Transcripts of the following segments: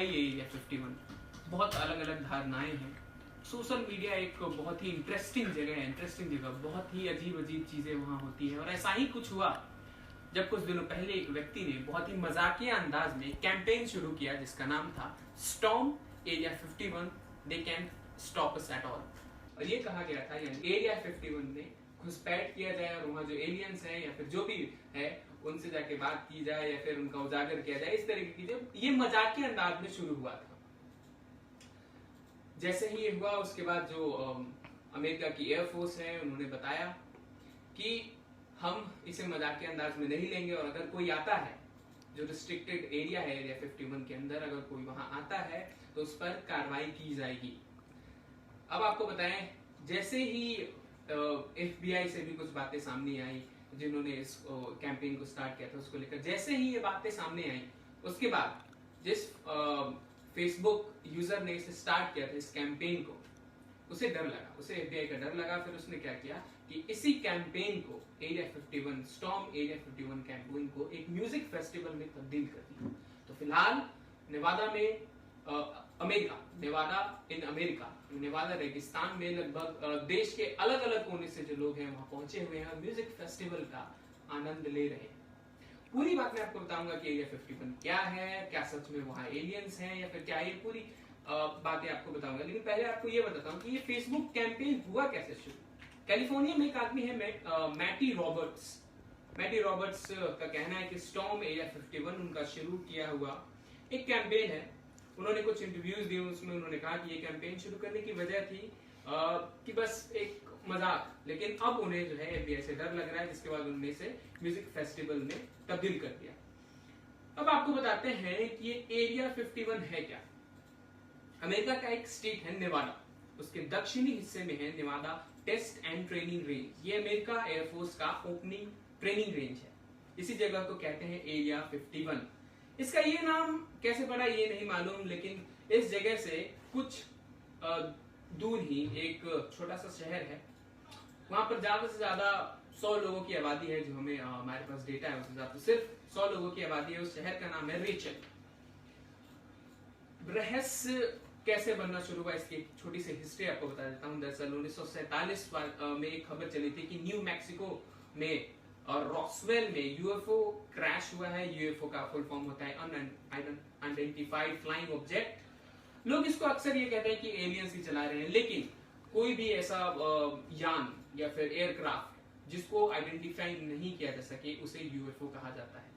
है ये एरिया 51? बहुत अलग अलग धारणाएं हैं। सोशल मीडिया एक बहुत ही इंटरेस्टिंग जगह, बहुत ही अजीब अजीब चीजें वहां होती है। और ऐसा ही कुछ हुआ जब कुछ दिनों पहले एक व्यक्ति ने बहुत ही मजाकिया अंदाज में कैंपेन शुरू किया जिसका नाम था storm area 51, they can't stop us at all. और ये कहा गया था यानी एरिया 51 में घुसपैठ किया जाए और वहां जो एलियंस है या फिर जो भी है उनसे जाके बात की जाए या फिर उनका उजागर किया जाए। इस तरीके की जब ये मजाकिया अंदाज में शुरू हुआ था, जैसे ही ये हुआ उसके बाद जो अमेरिका की एयरफोर्स है उन्होंने बताया कि हम इसे मजाकिया अंदाज में नहीं लेंगे और अगर कोई आता है जो रिस्ट्रिक्टेड एरिया है एरिया 51 के अंदर, अगर कोई वहां आता है तो उस पर कार्रवाई की जाएगी। अब आपको बताएं, जैसे ही FBI से भी कुछ बातें सामने आई, जिन्होंने इस कैंपेन को स्टार्ट किया था उसको लेकर, जैसे ही ये बातें सामने आई उसके बाद जिस फेसबुक यूजर ने इसे स्टार्ट किया था इस कैंपेन को, उसे डर लगा, उसे FBI का डर लगा। फिर उसने क्या किया कि इसी कैंपेन को एरिया 51 स्टॉर्म एरिया 51 कैंपेन को एक म्यूजिक फेस्टिवल में तब्दील कर दिया। तो फिलहाल नेवादा में नेवादा रेगिस्तान में लगभग देश के अलग अलग कोने से जो लोग हैं वहां पहुंचे हुए हैं, म्यूजिक फेस्टिवल का आनंद ले रहे हैं। पूरी बात मैं आपको बताऊंगा कि एरिया 51 क्या है, क्या सच में वहां एलियंस हैं या फिर क्या, ये पूरी बातें आपको बताऊंगा। लेकिन पहले आपको ये बताता हूँ कि ये फेसबुक कैंपेन हुआ कैसे शुरू। कैलिफोर्निया में एक आदमी है मैटी रॉबर्ट्स का कहना है कि स्टॉर्म एरिया 51 उनका शुरू किया हुआ एक कैंपेन है। उन्होंने कुछ इंटरव्यूज दिए, उसमें उन्होंने कहा कि ये कैंपेन शुरू करने की वजह थी कि बस एक मजाक, लेकिन अब उन्हें जो है FBI से डर लग रहा है, जिसके बाद उन्होंने इसे म्यूजिक फेस्टिवल में तब्दील कर दिया। अब आपको बताते हैं कि ये एरिया 51 है क्या। अमेरिका का एक स्टेट है नेवादा, उसके दक्षिणी हिस्से में है Nevada test and training range. ये अमेरिका एयरफोर्स का ओपनिंग ट्रेनिंग रेंज है। इसी जगह को कहते हैं एरिया 51। इसका ये नाम कैसे पड़ा ये नहीं मालूम, लेकिन इस जगह से कुछ दूर ही एक छोटा सा शहर है, वहां पर ज्यादा से ज्यादा 100 लोगों की आबादी है। जो हमें हमारे पास डेटा है उस हिसाब से सिर्फ 100 लोगों की आबादी है। उस शहर का नाम है रेचल। रहस्य कैसे बनना शुरू हुआ इसकी एक छोटी सी हिस्ट्री आपको बता देता हूँ। दरअसल 1947 में एक खबर चली थी कि न्यू मैक्सिको में और रॉसवेल में यूएफओ क्रैश हुआ है। यूएफओ का फुल फॉर्म होता है अनआइडेंटिफाइड फ्लाइंग ऑब्जेक्ट। लोग इसको अक्सर ये कहते हैं कि एलियंस ही चला रहे हैं, लेकिन कोई भी ऐसा यान या फिर एयरक्राफ्ट जिसको आइडेंटिफाई नहीं किया जा सके उसे यूएफओ कहा जाता है।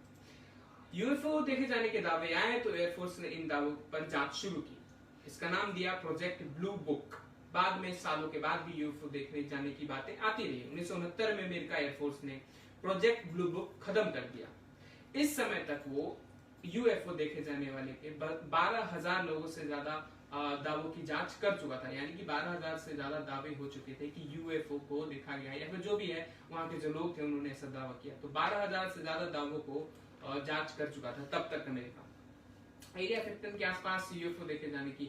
यूएफओ देखे जाने के दावे आए तो एयरफोर्स ने इन दावों पर जांच शुरू की। इसका नाम दिया प्रोजेक्ट ब्लू बुक। बाद में सालों के बाद भी यूएफओ देखने जाने की बातें आती रही। 1969 में अमेरिका एयरफोर्स ने प्रोजेक्ट ब्लू बुक खत्म कर दिया। इस समय तक वो यूएफओ देखे जाने वाले के 12,000 लोगों से ज्यादा दावों की जांच कर चुका था। यानी कि 12,000 से ज्यादा दावे हो चुके थे कि यूएफओ को देखा गया या फिर जो भी है वहां के जो लोग थे उन्होंने ऐसा दावा किया। तो 12,000 से ज्यादा दावों को जांच कर चुका था तब तक अमेरिका। एरिया 51 के आसपास यूएफओ देखे जाने की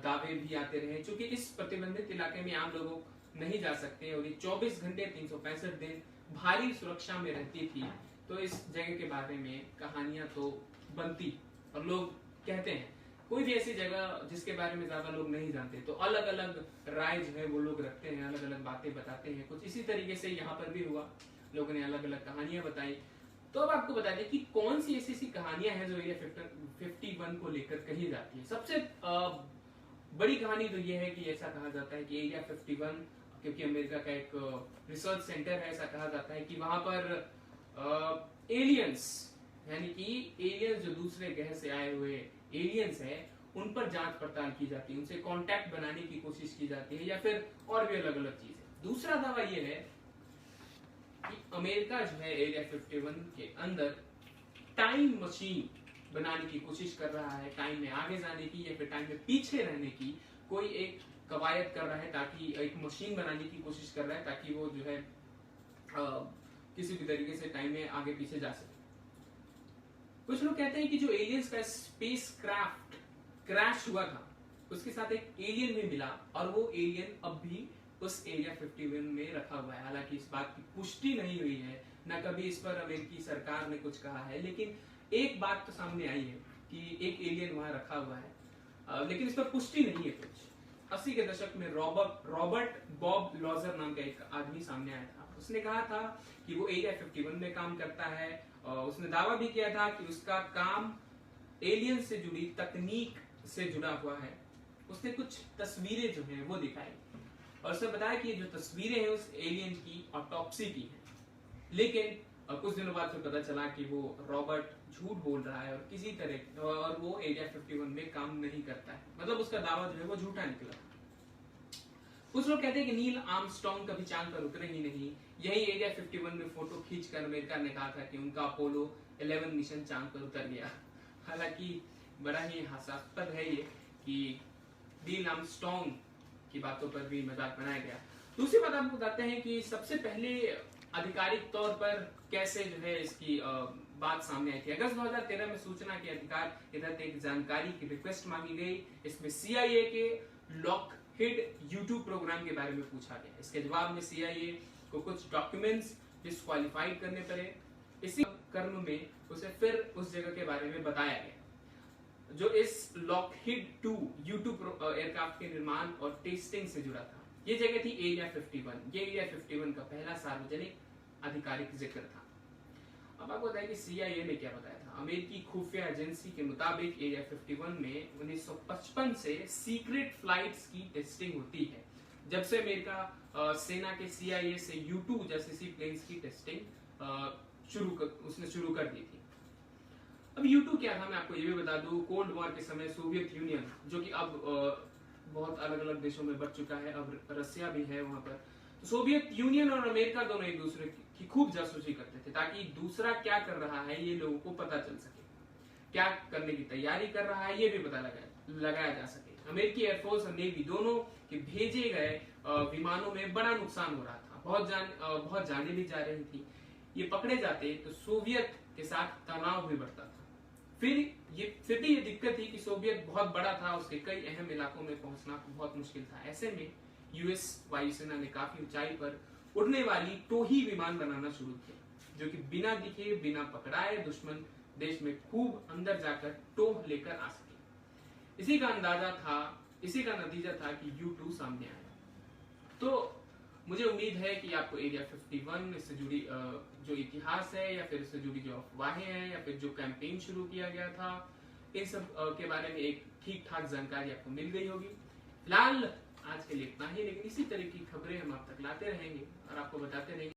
दावे भी आते रहे। चूंकि इस प्रतिबंधित इलाके में आम लोग नहीं जा सकते और ये 24 घंटे 365 दिन भारी सुरक्षा में रहती थी, तो इस जगह के बारे में कहानियां तो बनती और लोग कहते हैं। कोई भी ऐसी जगह जिसके बारे में ज्यादा लोग नहीं जानते तो अलग अलग राय जो है वो लोग रखते हैं, अलग अलग बातें बताते हैं। कुछ इसी तरीके से यहाँ पर भी हुआ, लोगों ने अलग अलग कहानियां बताई। तो अब आपको बता दें कि कौन सी ऐसी कहानियां हैं जो एरिया 51 को लेकर कही जाती है। सबसे बड़ी कहानी तो ये है कि ऐसा कहा जाता है कि एरिया 51, क्योंकि अमेरिका का एक रिसर्च सेंटर है, ऐसा कहा जाता है कि वहां पर एलियंस यानी कि एलियंस जो दूसरे ग्रह से आए हुए एलियंस है उन पर जांच पड़ताल की जाती है, उनसे कांटेक्ट बनाने की कोशिश की जाती है या फिर और भी अलग अलग चीजें। दूसरा दावा यह है कि अमेरिका जो है एरिया 51 के अंदर टाइम मशीन बनाने की कोशिश कर रहा है, टाइम में आगे जाने की या फिर टाइम में पीछे रहने की कोई एक कवायद कर रहा है, ताकि एक मशीन बनाने की कोशिश कर रहा है ताकि वो जो है किसी भी तरीके से टाइम में आगे पीछे जा सके। कुछ लोग कहते हैं कि जो एलियंस का स्पेस क्राफ्ट क्रैश हुआ था उसके साथ एक एलियन भी मिला और वो एलियन अब भी उस एरिया 51 में रखा हुआ है। हालांकि इस बात की पुष्टि नहीं हुई है, न कभी इस पर अमेरिकी सरकार ने कुछ कहा है, लेकिन एक बात तो सामने आई है कि कि एक एलियन वहां रखा हुआ है, लेकिन इस पर पुष्टि नहीं है कुछ। 80 के दशक में रॉबर्ट बॉब लॉजर नाम का एक आदमी सामने आया था। उसने कहा था कि वो एरिया 51 में काम करता है, और उसने दावा भी किया था कि उसका काम एलियन से जुड़ी तकनीक से जुड़ा हुआ है। उसने कुछ तस्वीरें जो हैं वो दिखाई, और उसने बताया कि ये जो तस्वीरें हैं उस एलियन की ऑटोप्सी की है। लेकिन कुछ दिनों बाद फिर पता चला कि वो रॉबर्ट झूठ बोल रहा है, और किसी तरह और वो एरिया 51 में काम नहीं करता है, मतलब उसका दावा जो है वो झूठा निकला। कुछ लोग कहते हैं कि नील आर्मस्ट्रांग कभी चांद पर उतरे ही नहीं। यही एरिया 51 में फोटो खींचकर अमेरिका ने कहा था कि उनका अपोलो 11 मिशन चांद पर उतर गया। हालांकि बड़ा ही हास्यास्पद है ये कि नील आर्मस्ट्रांग की बातों पर भी मजाक बनाया गया। दूसरी बात आपको बताते हैं कि सबसे पहले आधिकारिक तौर पर कैसे जो है इसकी बात सामने आई थी। अगस्त 2013 में सूचना के अधिकार के तहत एक जानकारी की रिक्वेस्ट मांगी गई। इसमें CIA के लॉकहीड यूट्यूब प्रोग्राम के बारे में पूछा गया। इसके जवाब में CIA को कुछ डॉक्यूमेंट्स डिस्क्वालिफाइड करने पड़े। इसी क्रम में उसे फिर उस जगह के बारे में बताया गया जो इस लॉकहीड 2 यूट्यूब एयरक्राफ्ट के निर्माण और टेस्टिंग से जुड़ा था। ये जगह थी एरिया 51। ये एरिया 51 का पहला सार्वजनिक आधिकारिक जिक्र था। अब आपको बताया कि CIA ने क्या बताया था। अमेरिकी खुफिया एजेंसी के मुताबिक एरिया 51 में 1955 से सीक्रेट फ्लाइट्स की टेस्टिंग होती है। जब से अमेरिका सेना के CIA से U2 जैसे प्लेन्स की टेस्टिंग उसने शुरू कर दी थी। अब U2 क्या था मैं आपको ये भी बता दूं। कोल्ड वॉर के समय सोवियत यूनियन, जो कि अब बहुत अलग अलग देशों में बढ़ चुका है, अब रसिया भी है वहां पर, तो सोवियत यूनियन और अमेरिका दोनों एक दूसरे की खूब जासूसी करते थे ताकि दूसरा क्या कर रहा है ये लोगों को पता चल सके, क्या करने की तैयारी कर रहा है ये भी पता लगाया जा सके। अमेरिकी एयरफोर्स और नेवी दोनों के भेजे गए विमानों में बड़ा नुकसान हो रहा था, बहुत जाने भी जा रही थी। ये पकड़े जाते तो सोवियत के साथ तनाव भी बढ़ता था। फिर भी ये दिक्कत थी कि सोवियत बहुत बड़ा था, उसके कई अहम इलाकों में पहुंचना बहुत मुश्किल था। ऐसे में US वायुसेना ने काफी ऊंचाई पर उड़ने वाली टोही विमान बनाना शुरू किया, जो कि बिना दिखे बिना पकड़ाए दुश्मन देश में खूब अंदर जाकर टोह लेकर आ सके। इसी का नतीजा था कि U2 सामने आया। तो मुझे उम्मीद है कि आपको एरिया 51 इससे जुड़ी जो इतिहास है या फिर इससे जुड़ी जो अफवाहें हैं या फिर जो कैंपेन शुरू किया गया था, इन सब के बारे में एक ठीक ठाक जानकारी आपको मिल गई होगी। फिलहाल आज के लिए इतना ही, लेकिन इसी तरह की खबरें हम आप तक लाते रहेंगे और आपको बताते रहेंगे।